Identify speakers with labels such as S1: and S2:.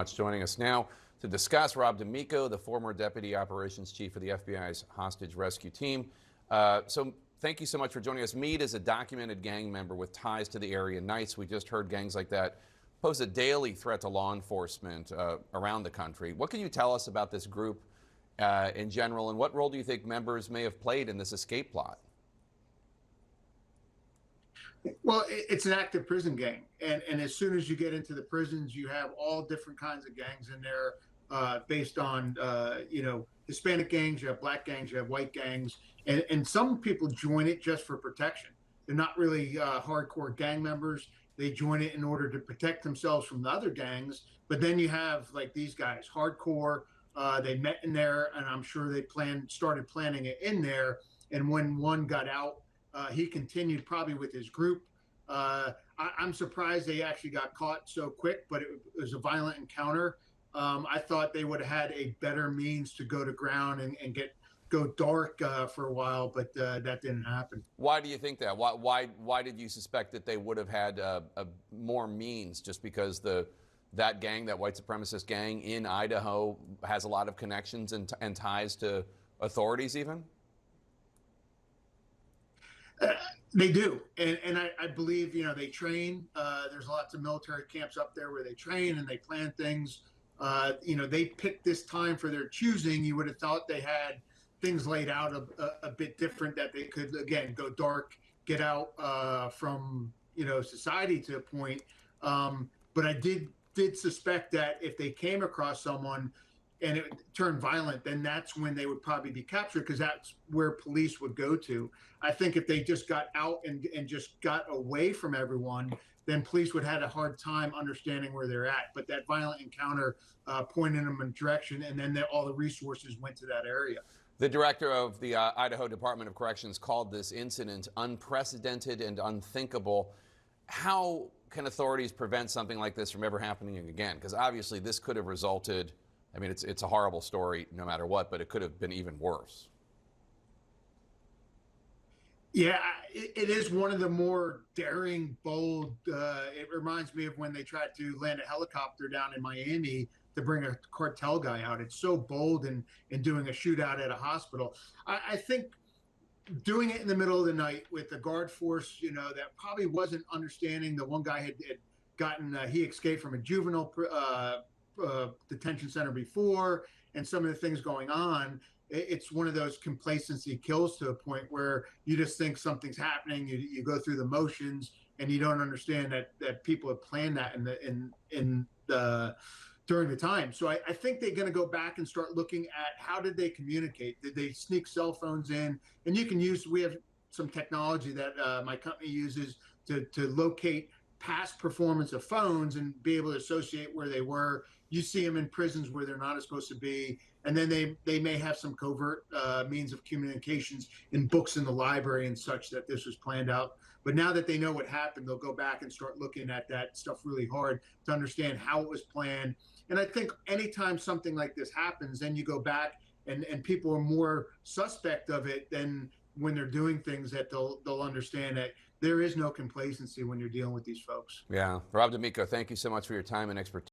S1: Joining us now to discuss, Rob D'Amico, the former Deputy Operations Chief of the FBI's hostage rescue team. So thank you so much for joining us. Meade is a documented gang member with ties to the area Knights. We just heard gangs like that pose a daily threat to law enforcement around the country. What can you tell us about this group in general, and what role do you think members may have played in this escape plot?
S2: Well, it's an active prison gang, and as soon as you get into the prisons, you have all different kinds of gangs in there, based on Hispanic gangs, you have black gangs, you have white gangs, and some people join it just for protection. They're not really hardcore gang members. They join it in order to protect themselves from the other gangs. But then you have like these guys, hardcore. They met in there, and I'm sure they started planning it in there. And when one got out, he continued probably with his group. I'm surprised they actually got caught so quick, but it was a violent encounter. I thought they would have had a better means to go to ground and go dark for a while, but that didn't happen.
S1: Why do you think that? Why did you suspect that they would have had more means? Just because that gang, that white supremacist gang in Idaho, has a lot of connections and ties to authorities even?
S2: They do, and I believe they train. There's lots of military camps up there where they train and they plan things. They picked this time for their choosing. You would have thought they had things laid out a bit different, that they could again go dark, get out from society to a point. But I did suspect that if they came across someone and it turned violent, then that's when they would probably be captured, because that's where police would go to. I think if they just got out and just got away from everyone, then police would have had a hard time understanding where they're at. But that violent encounter pointed them in a direction, and then all the resources went to that area.
S1: The director of the Idaho Department of Corrections called this incident unprecedented and unthinkable. How can authorities prevent something like this from ever happening again? Because obviously this could have resulted, I mean, it's a horrible story no matter what, but it could have been even worse.
S2: Yeah, it is one of the more daring, bold. It reminds me of when they tried to land a helicopter down in Miami to bring a cartel guy out. It's so bold in doing a shootout at a hospital. I think doing it in the middle of the night with the guard force, that probably wasn't understanding. The one guy had gotten, he escaped from a juvenile detention center before, and some of the things going on. It's one of those complacency kills to a point where you just think something's happening. You go through the motions, and you don't understand that people have planned that during the time. So I think they're going to go back and start looking at how did they communicate? Did they sneak cell phones in? And we have some technology that my company uses to locate past performance of phones and be able to associate where they were. You see them in prisons where they're not supposed to be. And then they may have some covert means of communications in books in the library and such, that this was planned out. But now that they know what happened, they'll go back and start looking at that stuff really hard to understand how it was planned. And I think anytime something like this happens, then you go back and people are more suspect of it than when they're doing things, that they'll understand that there is no complacency when you're dealing with these folks.
S1: Yeah. Rob D'Amico, thank you so much for your time and expertise.